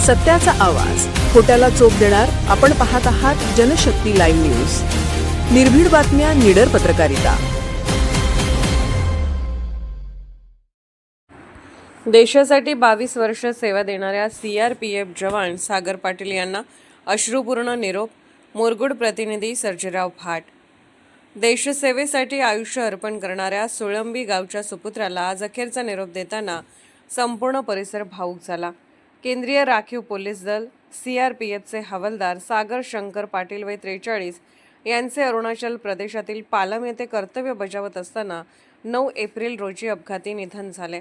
सत्याचा आवाज, खोट्याला चोप देणार. आपण पाहत आहात जनशक्ती लाईव्ह न्यूज. निर्भीड बातम्या, निडर पत्रकारिता. देशासाठी 22 वर्ष सेवा देणाऱ्या CRPF जवान सागर पाटील यांना अश्रुपूर्ण निरोप. मोरगुड प्रतिनिधी सर्जेराव भाट. देशसेवेसाठी आयुष्य अर्पण करणाऱ्या सुळंबी गावच्या सुपुत्राला आज अखेरचा निरोप देताना संपूर्ण परिसर भावूक झाला. केंद्रीय राखीव पोलीस दल CRPFचे हवालदार सागर शंकर पाटील वय 43 यांचे अरुणाचल प्रदेशातील पालम येथे कर्तव्य बजावत असताना 9 एप्रिल रोजी अपघाती निधन झाले.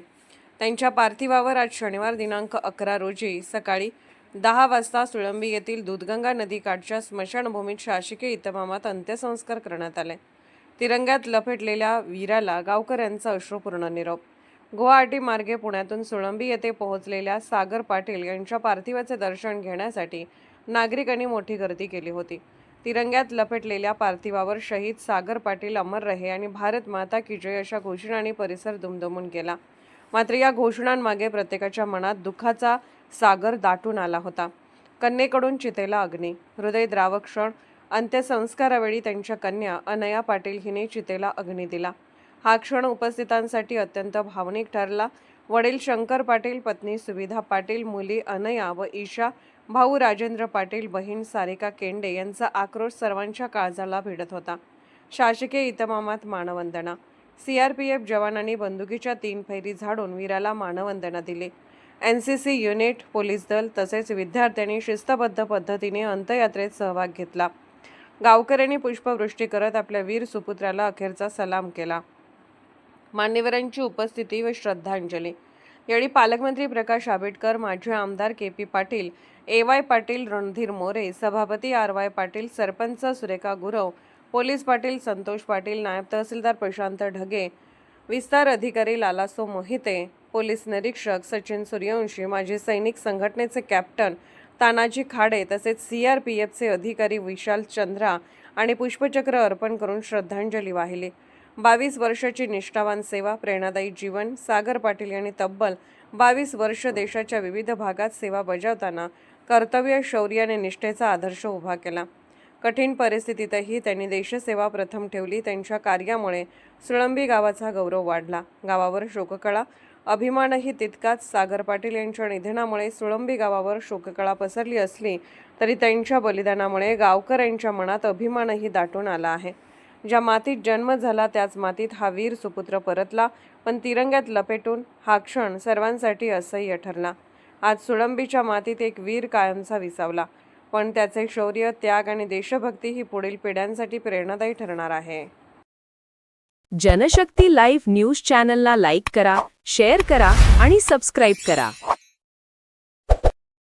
त्यांच्या पार्थिवावर आज शनिवार दिनांक 11 रोजी सकाळी 10 वाजता सुळंबी येथील दूधगंगा नदीकाठच्या स्मशानभूमीत शासकीय इतमामात अंत्यसंस्कार करण्यात आले. तिरंग्यात लपेटलेल्या वीराला गावकऱ्यांचा अश्रुपूर्ण निरोप. गुवाहाटी मार्गे पुण्यातून सुळंबी येथे पोहोचलेल्या सागर पाटील यांच्या पार्थिवाचे दर्शन घेण्यासाठी नागरिकांनी मोठी गर्दी केली होती. तिरंग्यात लपेटलेल्या पार्थिवावर शहीद सागर पाटील अमर रहे आणि भारत माता की जय अशा घोषणांनी परिसर दुमदुमून गेला. मात्र या घोषणांमागे प्रत्येकाच्या मनात दुःखाचा सागर दाटून आला होता. कन्येकडून चितेला अग्नी. हृदयद्रावक क्षण. अंत्यसंस्कारावेळी त्यांच्या कन्या अनया पाटील हिने चितेला अग्नी दिला. हा क्षण उपस्थितांसाठी अत्यंत भावनिक ठरला. वडील शंकर पाटील, पत्नी सुविधा पाटील, मुली अनया व ईशा, भाऊ राजेंद्र पाटील, बहीण सारिका केंडे यांचा आक्रोश सर्वांच्या काळजाला भिडत होता. शासकीय इतमामात मानवंदना. CRPF जवानांनी बंदुकीच्या 3 फैरी झाडून वीराला मानवंदना दिली. NCC युनिट, पोलीस दल तसेच विद्यार्थ्यांनी शिस्तबद्ध पद्धतीने अंत्ययात्रेत सहभाग घेतला. गावकऱ्यांनी पुष्पवृष्टी करत आपल्या वीर सुपुत्राला अखेरचा सलाम केला. मान्यवरांची उपस्थिती व श्रद्धांजली. यावेळी पालकमंत्री प्रकाश आंबेडकर, माजी आमदार KP पाटील, AY पाटील, रणधीर मोरे, सभापती RY पाटील, सरपंच सुरेखा गुरव, पोलीस पाटील संतोष पाटील, नायब तहसीलदार प्रशांत ढगे, विस्तार अधिकारी लालासो मोहिते, पोलीस निरीक्षक सचिन सूर्यवंशी, माजी सैनिक संघटनेचे कॅप्टन तानाजी खाडे तसेच CRPFचे अधिकारी विशाल चंद्रा आणि पुष्पचक्र अर्पण करून श्रद्धांजली वाहिली. 22 वर्षाची निष्ठावान सेवा, प्रेरणादायी जीवन. सागर पाटील यांनी तब्बल 22 वर्ष देशाच्या विविध भागात सेवा बजावताना कर्तव्य, शौर्य आणि निष्ठेचा आदर्श उभा केला. कठीण परिस्थितीतही त्यांनी देशसेवा प्रथम ठेवली. त्यांच्या कार्यामुळे सुळंबी गावाचा गौरव वाढला. गावावर शोककळा, अभिमानही तितकाच. सागर पाटील यांच्या निधनामुळे सुळंबी गावावर शोककळा पसरली असली तरी त्यांच्या बलिदानामुळे गावकऱ्यांच्या मनात अभिमानही दाटून आला आहे. ज्या मातीत जन्म झाला त्याच मातीत हा वीर सुपुत्र परतला, पण तिरंग्यात लपेटून. हा क्षण सर्वांसाठी असह्य ठरला. आज सुळंबीच्या मातीत एक वीर कायमचा विसावला, पण त्याचे शौर्य, त्याग आणि देशभक्ती ही पुढील पिढ्यांसाठी प्रेरणादायी ठरणार आहे. जनशक्ती लाईव्ह न्यूज चॅनलला लाईक करा, शेअर करा आणि सबस्क्राईब करा.